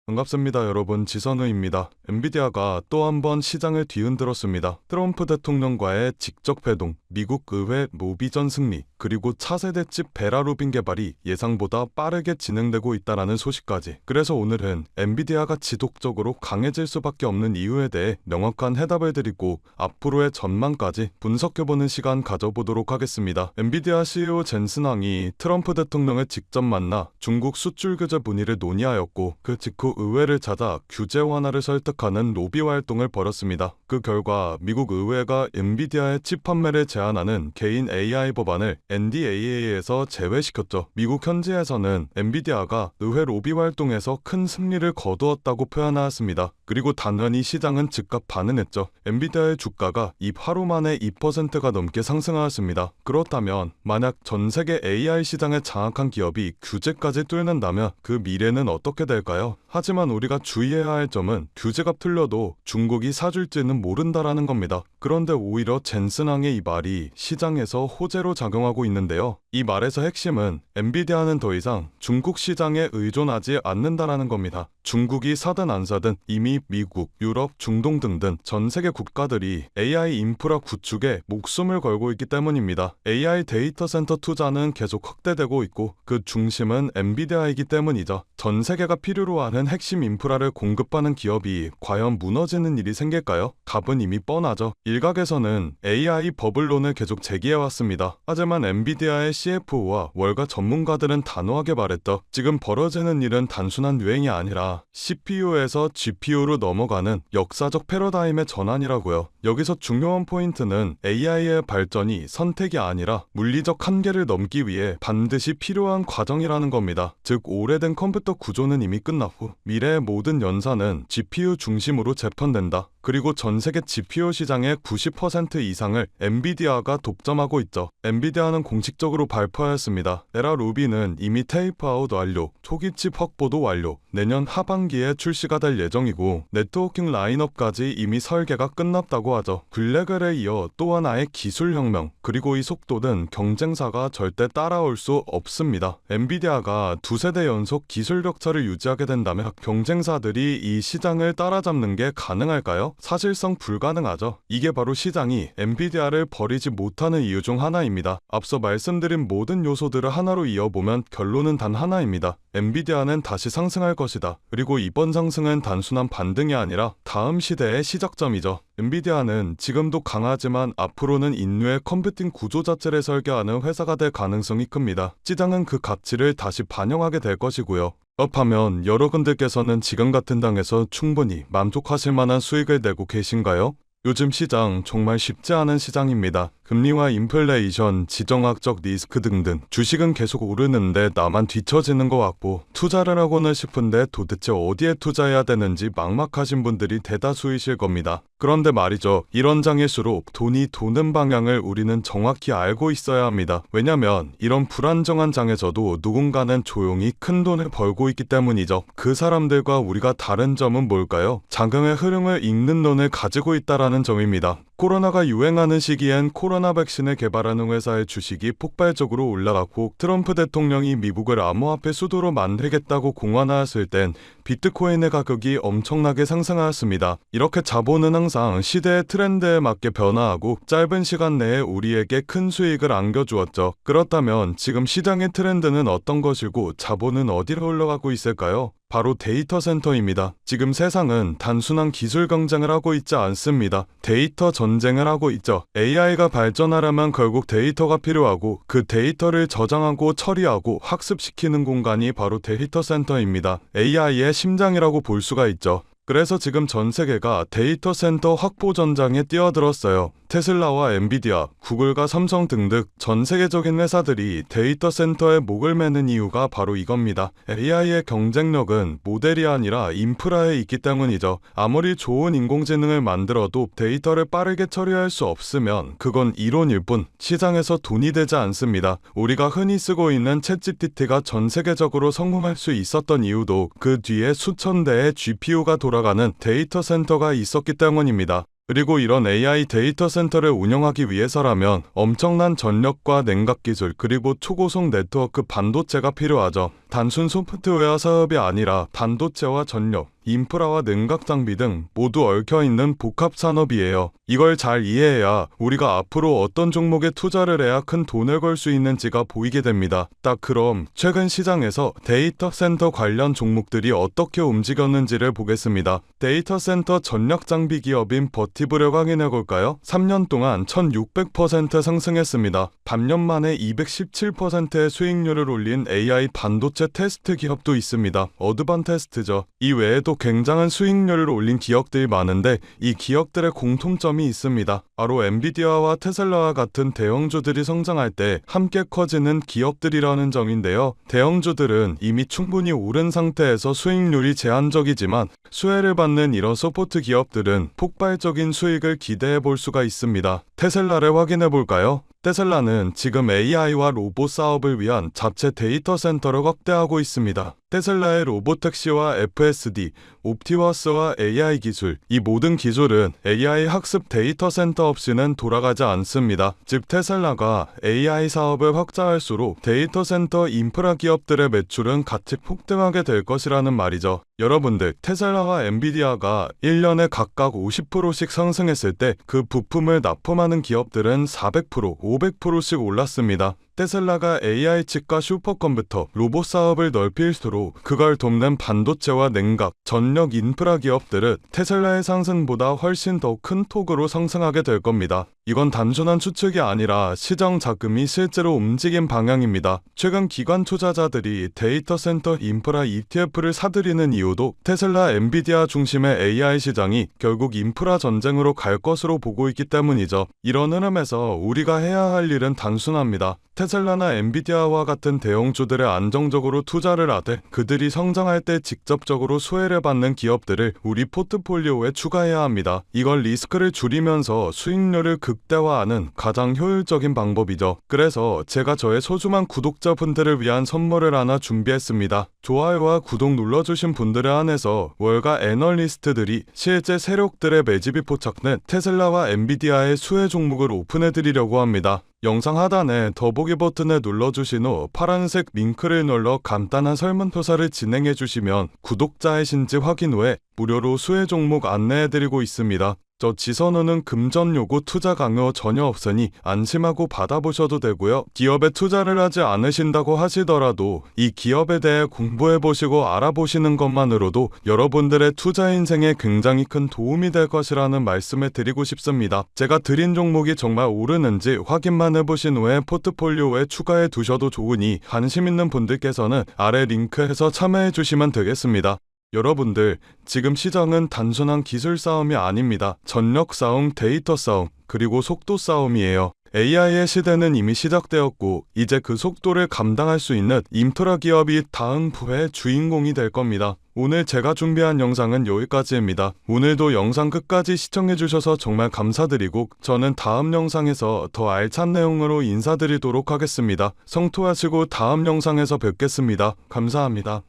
반갑습니다, 여러분. 지선우입니다. 엔비디아가 또 한 번 시장을 뒤흔들었습니다. 트럼프 대통령과의 직접 회동, 미국 의회 로비전 승리, 그리고 차세대 칩 베라루빈 개발이 예상보다 빠르게 진행되고 있다는 소식까지. 그래서 오늘은 엔비디아가 지속적으로 강해질 수밖에 없는 이유에 대해 명확한 해답을 드리고 앞으로의 전망까지 분석해보는 시간 가져보도록 하겠습니다. 엔비디아 CEO 젠슨 황이 트럼프 대통령을 직접 만나 중국 수출 규제 문의를 논의하였고, 그 직후 의회를 찾아 규제 완화를 설득하는 로비 활동을 벌였습니다. 그 결과 미국 의회가 엔비디아의 칩 판매를 제한하는 개인 AI 법안을 NDAA에서 제외시켰죠. 미국 현지에서는 엔비디아가 의회 로비 활동에서 큰 승리를 거두었다고 표현하였습니다. 그리고 당연히 시장은 즉각 반응했죠. 엔비디아의 주가가 하루 만에 2%가 넘게 상승하였습니다. 그렇다면 만약 전 세계 AI 시장을 장악한 기업이 규제까지 뚫는다면 그 미래는 어떻게 될까요? 하지만 우리가 주의해야 할 점은 규제가 풀려도 중국이 사줄지는 모른다라는 겁니다. 그런데 오히려 젠슨 황의 이 말이 시장에서 호재로 작용하고 있는데요. 이 말에서 핵심은 엔비디아는 더 이상 중국 시장에 의존하지 않는다라는 겁니다. 중국이 사든 안 사든 이미 미국, 유럽, 중동 등등 전 세계 국가들이 AI 인프라 구축에 목숨을 걸고 있기 때문입니다. AI 데이터 센터 투자는 계속 확대되고 있고 그 중심은 엔비디아이기 때문이죠. 전 세계가 필요로 하는 핵심 인프라를 공급하는 기업이 과연 무너지는 일이 생길까요? 답은 이미 뻔하죠. 일각에서는 AI 버블론을 계속 제기해왔습니다. 하지만 엔비디아의 CFO와 월가 전문가들은 단호하게 말했죠. 지금 벌어지는 일은 단순한 유행이 아니라 CPU에서 GPU로 넘어가는 역사적 패러다임의 전환이라고요. 여기서 중요한 포인트는 AI의 발전이 선택이 아니라 물리적 한계를 넘기 위해 반드시 필요한 과정이라는 겁니다. 즉 오래된 컴퓨터 구조는 이미 끝났고 미래의 모든 연산은 GPU 중심으로 재편된다. 그리고 전 세계 GPU 시장의 90% 이상을 엔비디아가 독점하고 있죠. 엔비디아는 공식적으로 발표하였습니다. 에라 루비는 이미 테이프아웃 완료, 초기 칩 확보도 완료, 내년 하반기에 출시가 될 예정이고 네트워킹 라인업까지 이미 설계가 끝났다고 하죠. 블랙을에 이어 또 하나의 기술혁명, 그리고 이 속도는 경쟁사가 절대 따라올 수 없습니다. 엔비디아가 두세대 연속 기술 격차를 유지하게 된다면 경쟁사들이 이 시장을 따라잡는 게 가능할까요? 사실상 불가능하죠. 이게 바로 시장이 엔비디아를 버리지 못하는 이유 중 하나입니다. 앞서 말씀드린 모든 요소들을 하나로 이어보면 결론은 단 하나입니다. 엔비디아는 다시 상승할 것이다. 그리고 이번 상승은 단순한 반등이 아니라 다음 시대의 시작점이죠. 엔비디아는 지금도 강하지만 앞으로는 인류의 컴퓨팅 구조 자체를 설계하는 회사가 될 가능성이 큽니다. 시장은 그 가치를 다시 반영하게 될 것이고요. 그렇다면 여러분들께서는 지금 같은 당에서 충분히 만족하실 만한 수익을 내고 계신가요? 요즘 시장 정말 쉽지 않은 시장입니다. 금리와 인플레이션, 지정학적 리스크 등등 주식은 계속 오르는데 나만 뒤처지는 것 같고 투자를 하고는 싶은데 도대체 어디에 투자해야 되는지 막막하신 분들이 대다수이실 겁니다. 그런데 말이죠. 이런 장일수록 돈이 도는 방향을 우리는 정확히 알고 있어야 합니다. 왜냐면 이런 불안정한 장에서도 누군가는 조용히 큰 돈을 벌고 있기 때문이죠. 그 사람들과 우리가 다른 점은 뭘까요? 자금의 흐름을 읽는 눈을 가지고 있다라는 점입니다. 코로나가 유행하는 시기엔 코로나 백신을 개발하는 회사의 주식이 폭발적으로 올라갔고 트럼프 대통령이 미국을 암호화폐 수도로 만들겠다고 공언하였을 땐 비트코인의 가격이 엄청나게 상승하였습니다. 이렇게 자본은 항상 시대의 트렌드에 맞게 변화하고 짧은 시간 내에 우리에게 큰 수익을 안겨주었죠. 그렇다면 지금 시장의 트렌드는 어떤 것이고 자본은 어디로 흘러가고 있을까요? 바로 데이터 센터입니다. 지금 세상은 단순한 기술 경쟁을 하고 있지 않습니다. 데이터 전쟁을 하고 있죠. AI가 발전하려면 결국 데이터가 필요하고 그 데이터를 저장하고 처리하고 학습시키는 공간이 바로 데이터 센터입니다. AI의 심장이라고 볼 수가 있죠. 그래서 지금 전 세계가 데이터 센터 확보 전장에 뛰어들었어요. 테슬라와 엔비디아, 구글과 삼성 등등 전 세계적인 회사들이 데이터 센터에 목을 매는 이유가 바로 이겁니다. AI의 경쟁력은 모델이 아니라 인프라에 있기 때문이죠. 아무리 좋은 인공지능을 만들어도 데이터를 빠르게 처리할 수 없으면 그건 이론일 뿐 시장에서 돈이 되지 않습니다. 우리가 흔히 쓰고 있는 챗GPT가 전 세계적으로 성공할 수 있었던 이유도 그 뒤에 수천 대의 GPU가 돌아가는 데이터 센터가 있었기 때문입니다. 그리고 이런 AI 데이터 센터를 운영하기 위해서라면 엄청난 전력과 냉각 기술 그리고 초고속 네트워크 반도체가 필요하죠. 단순 소프트웨어 사업이 아니라 반도체와 전력, 인프라와 냉각 장비 등 모두 얽혀있는 복합 산업이에요. 이걸 잘 이해해야 우리가 앞으로 어떤 종목에 투자를 해야 큰 돈을 벌 수 있는지가 보이게 됩니다. 딱 그럼 최근 시장에서 데이터 센터 관련 종목들이 어떻게 움직였는지를 보겠습니다. 데이터 센터 전력 장비 기업인 버티브를 확인해 볼까요? 3년 동안 1600% 상승했습니다. 반년 만에 217%의 수익률을 올린 AI 반도체 테스트 기업도 있습니다. 어드반테스트죠. 이 외에도 굉장한 수익률을 올린 기업들이 많은데 이 기업들의 공통점이 있습니다. 바로 엔비디아와 테슬라와 같은 대형주들이 성장할 때 함께 커지는 기업들이라는 점인데요. 대형주들은 이미 충분히 오른 상태에서 수익률이 제한적이지만 수혜를 받는 이런 서포트 기업들은 폭발적인 수익을 기대해 볼 수가 있습니다. 테슬라를 확인해 볼까요? 테슬라는 지금 AI와 로봇 사업을 위한 자체 데이터 센터를 확대하고 있습니다. 테슬라의 로보택시와 FSD, 옵티머스와 AI 기술, 이 모든 기술은 AI 학습 데이터 센터 없이는 돌아가지 않습니다. 즉 테슬라가 AI 사업을 확장할수록 데이터 센터 인프라 기업들의 매출은 같이 폭등하게 될 것이라는 말이죠. 여러분들, 테슬라와 엔비디아가 1년에 각각 50%씩 상승했을 때 그 부품을 납품하는 기업들은 400%, 500%씩 올랐습니다. 테슬라가 AI 칩과 슈퍼컴퓨터, 로봇 사업을 넓힐수록 그걸 돕는 반도체와 냉각, 전력 인프라 기업들은 테슬라의 상승보다 훨씬 더 큰 폭으로 상승하게 될 겁니다. 이건 단순한 추측이 아니라 시장 자금이 실제로 움직인 방향입니다. 최근 기관 투자자들이 데이터 센터 인프라 ETF를 사들이는 이유도 테슬라, 엔비디아 중심의 AI 시장이 결국 인프라 전쟁으로 갈 것으로 보고 있기 때문이죠. 이런 흐름에서 우리가 해야 할 일은 단순합니다. 테슬라나 엔비디아와 같은 대형주들에 안정적으로 투자를 하되 그들이 성장할 때 직접적으로 수혜를 받는 기업들을 우리 포트폴리오에 추가해야 합니다. 이걸 리스크를 줄이면서 수익률을 극대화하는 가장 효율적인 방법이죠. 그래서 제가 저의 소중한 구독자분들을 위한 선물을 하나 준비했습니다. 좋아요와 구독 눌러주신 분들에 한해서 월가 애널리스트들이 실제 세력들의 매집이 포착된 테슬라와 엔비디아의 수혜 종목을 오픈해드리려고 합니다. 영상 하단에 더보기 버튼을 눌러주신 후 파란색 링크를 눌러 간단한 설문조사를 진행해주시면 구독자이신지 확인 후에 무료로 수혜 종목 안내해드리고 있습니다. 저 지선우는 금전 요구 투자 강요 전혀 없으니 안심하고 받아보셔도 되고요. 기업에 투자를 하지 않으신다고 하시더라도 이 기업에 대해 공부해보시고 알아보시는 것만으로도 여러분들의 투자 인생에 굉장히 큰 도움이 될 것이라는 말씀을 드리고 싶습니다. 제가 드린 종목이 정말 오르는지 확인만 해보신 후에 포트폴리오에 추가해 두셔도 좋으니 관심 있는 분들께서는 아래 링크에서 참여해 주시면 되겠습니다. 여러분들, 지금 시장은 단순한 기술 싸움이 아닙니다. 전력 싸움, 데이터 싸움, 그리고 속도 싸움이에요. AI의 시대는 이미 시작되었고 이제 그 속도를 감당할 수 있는 인프라 기업이 다음 부의 주인공이 될 겁니다. 오늘 제가 준비한 영상은 여기까지입니다. 오늘도 영상 끝까지 시청해주셔서 정말 감사드리고 저는 다음 영상에서 더 알찬 내용으로 인사드리도록 하겠습니다. 성토하시고 다음 영상에서 뵙겠습니다. 감사합니다.